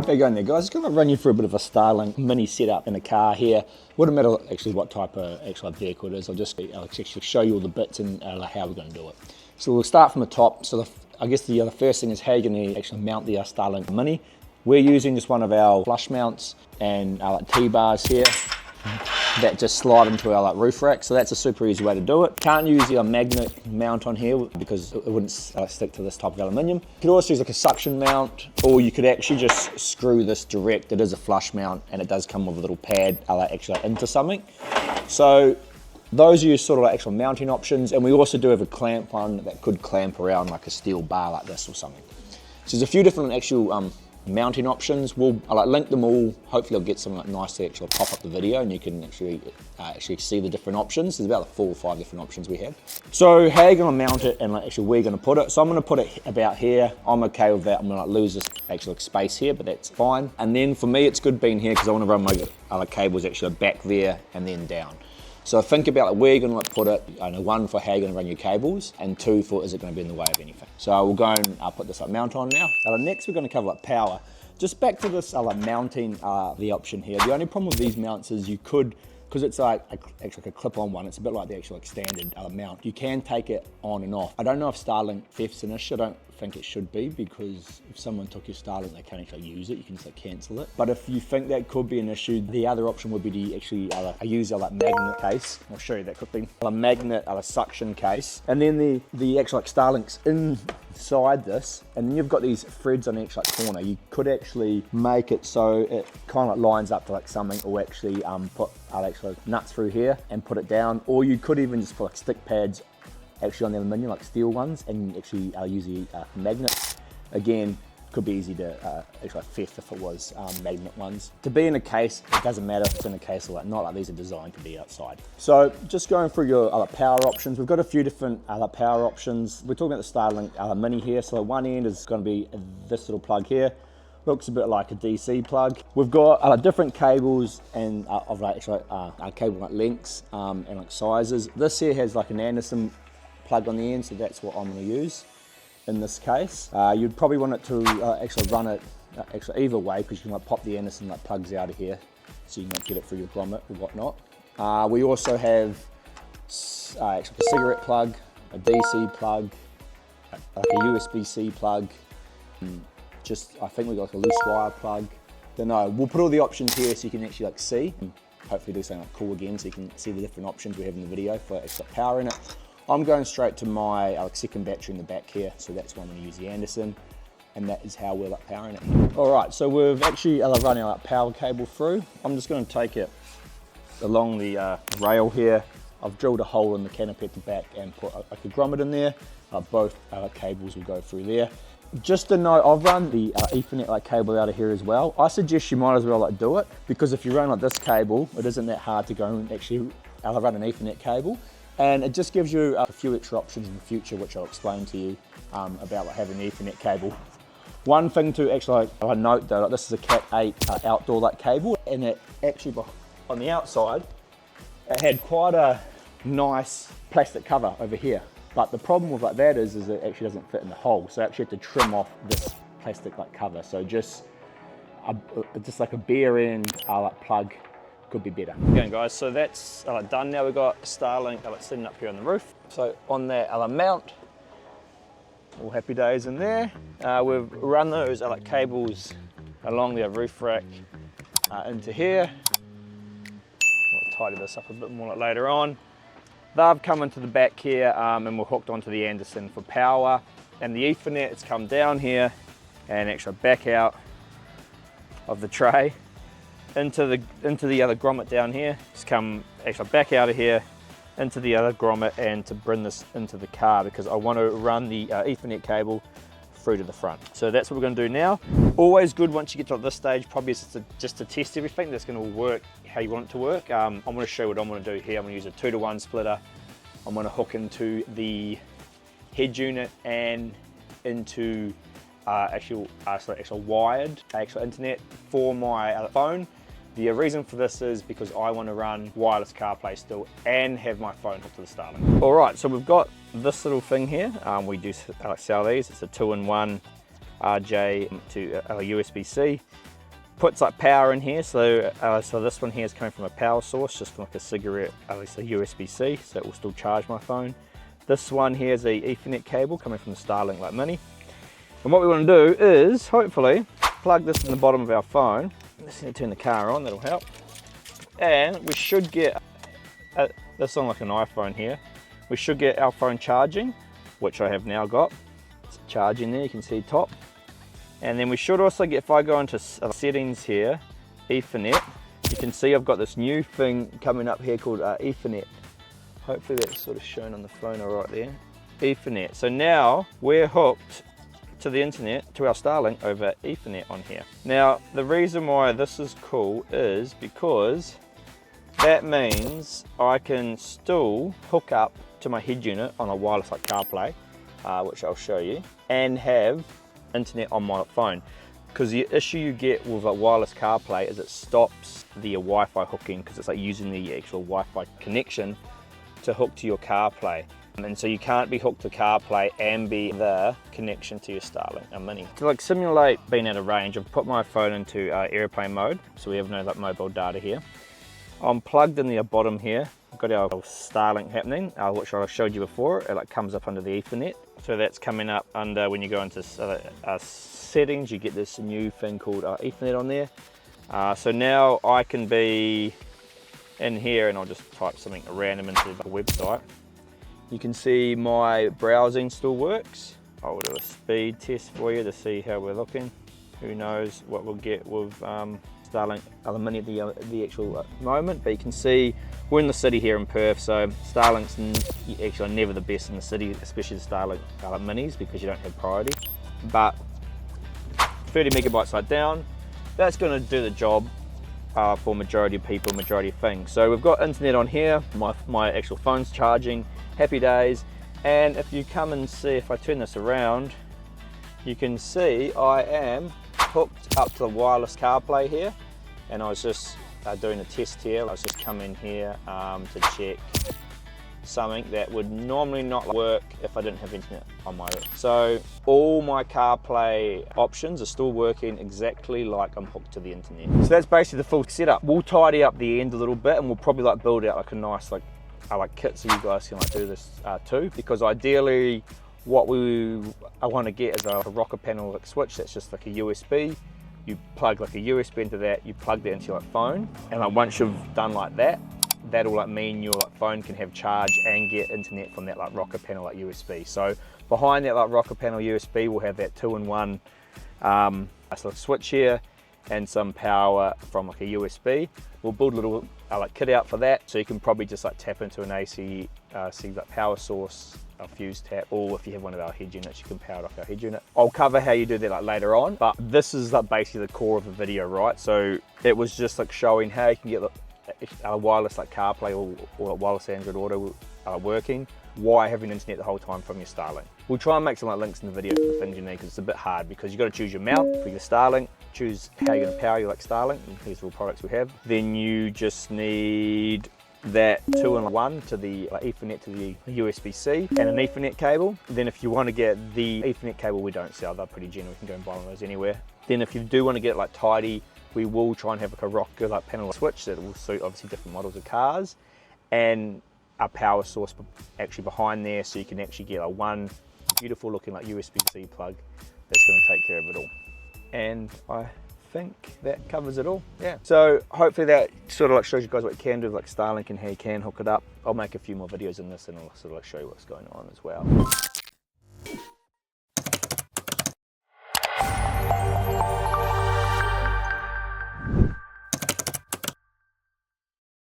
how you going there, guys? Just going to run you through a bit of a Starlink Mini setup in a car here. Wouldn't matter actually what type of actual vehicle it is. I'll actually show you all the bits and how we're going to do it. So we'll start from the top. So I guess the first thing is how you're going to actually mount the Starlink Mini. We're using just one of our flush mounts and our T-bars here that just slide into our roof rack. So that's a super easy way to do it. Can't use the magnet mount on here because it wouldn't stick to this type of aluminium. You could also use like a suction mount, or you could actually just screw this direct. It is a flush mount and it does come with a little pad actually into something. So those are your sort of actual mounting options. And we also do have a clamp one that could clamp around like a steel bar like this or something. So there's a few different actual mounting options. We'll link them all. Hopefully I'll get something nice to actually pop up the video and you can actually see the different options. There's about 4 or 5 different options we have. So how you're going to mount it and actually where you're going to put it. So I'm going to put it about here. I'm okay with that. I'm going to lose this actual space here, but that's fine. And then for me it's good being here because I want to run my cables actually back there and then down. So think about where you're going to put it. I know 1 for how you're going to run your cables, and 2 for is it going to be in the way of anything. So we'll go and put this mount on now. Next we're going to cover power. Just back to this mounting the option here. The only problem with these mounts is you could, because it's actually a clip-on one, it's a bit like the actual standard mount. You can take it on and off. I don't know if Starlink theft's an issue. I don't think it should be, because if someone took your Starlink, they can't actually use it. You can just cancel it. But if you think that could be an issue, the other option would be to actually use a magnet case. I'll show you that quickly. A magnet, suction case, and then the actual Starlink's inside this, and then you've got these threads on the actual corner. You could actually make it so it kind of lines up to something, or actually put nuts through here and put it down, or you could even just put stick pads actually on the aluminium, like steel ones, and actually use the magnets. Again, could be easy to actually theft if it was magnet ones. To be in a case, it doesn't matter if it's in a case or not, like these are designed to be outside. So just going through your power options, we've got a few different power options. We're talking about the Starlink Mini here. So one end is going to be this little plug here. Looks a bit like a DC plug. We've got different cables and of cable lengths and sizes. This here has an Anderson plug on the end, so that's what I'm going to use in this case. You'd probably want it to actually run it either way, because you can pop the Anderson plugs out of here, so you can get it through your grommet or whatnot. We also have a cigarette plug, a DC plug, a USB-C plug. I think we've got a loose wire plug. Don't know. We'll put all the options here so you can actually see. Hopefully do something cool again, so you can see the different options we have in the video for extra power in it. I'm going straight to my second battery in the back here, so that's why I'm going to use the Anderson, and that is how we're powering it. All right, so we've actually run our power cable through. I'm just going to take it along the rail here. I've drilled a hole in the canopy at the back and put a grommet in there. Both cables will go through there. Just to note, I've run the Ethernet cable out of here as well. I suggest you might as well do it, because if you run this cable, it isn't that hard to go and actually run an Ethernet cable. And it just gives you a few extra options in the future, which I'll explain to you about having the Ethernet cable. One thing to actually note though, this is a Cat 8 outdoor cable, and it actually on the outside, it had quite a nice plastic cover over here. But the problem with that is it actually doesn't fit in the hole, so I actually have to trim off this plastic cover. So just like a bare end plug could be better. Okay guys, so that's done now. We've got Starlink sitting up here on the roof. So on that mount, all happy days in there. We've run those cables along the roof rack into here. We'll tidy this up a bit more later on. They've come into the back here and we're hooked onto the Anderson for power. And the Ethernet has come down here and actually back out of the tray into the other grommet down here. Just come actually back out of here into the other grommet, and to bring this into the car, because I want to run the Ethernet cable through to the front. So that's what we're going to do now. Always good once you get to this stage, probably just to test everything that's going to work how you want it to work. I'm going to show you what I'm going to do here. I'm going to use a 2-to-1 splitter. I'm going to hook into the head unit and into actual wired internet for my phone. The reason for this is because I want to run wireless CarPlay still and have my phone hooked to the Starlink. All right, so we've got this little thing here. We do sell these. It's a 2-in-1 RJ to USB-C. puts like power in here. So so this one here is coming from a power source, just like a cigarette, at least a USB-C, so it will still charge my phone. This one here is a Ethernet cable coming from the Starlink Mini. And what we want to do is hopefully plug this in the bottom of our phone. Let's turn the car on, that'll help. And we should get this on like an iPhone here. We should get our phone charging, which I have now got. It's charging there, you can see top. And then we should also get, if I go into settings here, Ethernet, you can see I've got this new thing coming up here called Ethernet. Hopefully that's sort of shown on the phone all right there. Ethernet. So now we're hooked to the internet, to our Starlink over Ethernet on here. Now the reason why this is cool is because that means I can still hook up to my head unit on a wireless like CarPlay, which I'll show you, and have internet on my phone. Because the issue you get with a wireless CarPlay is it stops the Wi-Fi hooking, because it's like using the actual Wi-Fi connection to hook to your CarPlay. And so you can't be hooked to CarPlay and be the connection to your Starlink Mini. To like simulate being out of range, I've put my phone into airplane mode, so we have no like mobile data here. I'm plugged in the bottom here. I've got our Starlink happening, which I showed you before. It like comes up under the Ethernet. So that's coming up under, when you go into settings, you get this new thing called Ethernet on there. So now I can be in here, and I'll just type something random into the website. You can see my browsing still works. I'll do a speed test for you to see how we're looking. Who knows what we'll get with Starlink Mini at the actual moment, but you can see we're in the city here in Perth, so Starlink's actually never the best in the city, especially the Starlink Minis, because you don't have priority. But 30 megabytes like down, that's going to do the job for majority of people, majority of things. So we've got internet on here, my actual phone's charging, happy days. And if you come and see, if I turn this around, you can see I am hooked up to the wireless CarPlay here, and I was just doing a test here. I was just coming here to check something that would normally not work if I didn't have internet on my. So all my CarPlay options are still working exactly like I'm hooked to the internet. So that's basically the full setup. We'll tidy up the end a little bit, and we'll probably like build out like a nice like kit so you guys can like do this too, because ideally what I want to get is a rocker panel like switch that's just like a USB. You plug like a USB into that, you plug that into your like phone, and like once you've done like that, that'll like mean your like phone can have charge and get internet from that like rocker panel like USB. So behind that like rocker panel USB, we'll have that 2-in-1 sort of switch here and some power from like a USB. We'll build a little like kit out for that, so you can probably just like tap into an AC like power source, a fuse tap, or if you have one of our head units, you can power it off our head unit. I'll cover how you do that like later on, but this is like basically the core of the video, right? So it was just like showing how you can get a wireless like CarPlay or wireless Android Auto working while having internet the whole time from your Starlink. We'll try and make some like links in the video for the things you need, because it's a bit hard, because you've got to choose your mount for your Starlink, choose how you're going to power your like Starlink, and these are all products we have. Then you just need that 2-in-1 to the Ethernet to the USB-C and an Ethernet cable. Then if you want to get the Ethernet cable, we don't sell, they're pretty general, you can go and buy one of those anywhere. Then if you do want to get it like tidy, we will try and have like a rocker like panel switch that will suit obviously different models of cars, and a power source actually behind there, so you can actually get a one beautiful looking like USB-C plug that's going to take care of it all. And I think that covers it all. Yeah, so hopefully that sort of like shows you guys what you can do with like Starlink and how you can hook it up. I'll make a few more videos in this, and I'll sort of like show you what's going on as well.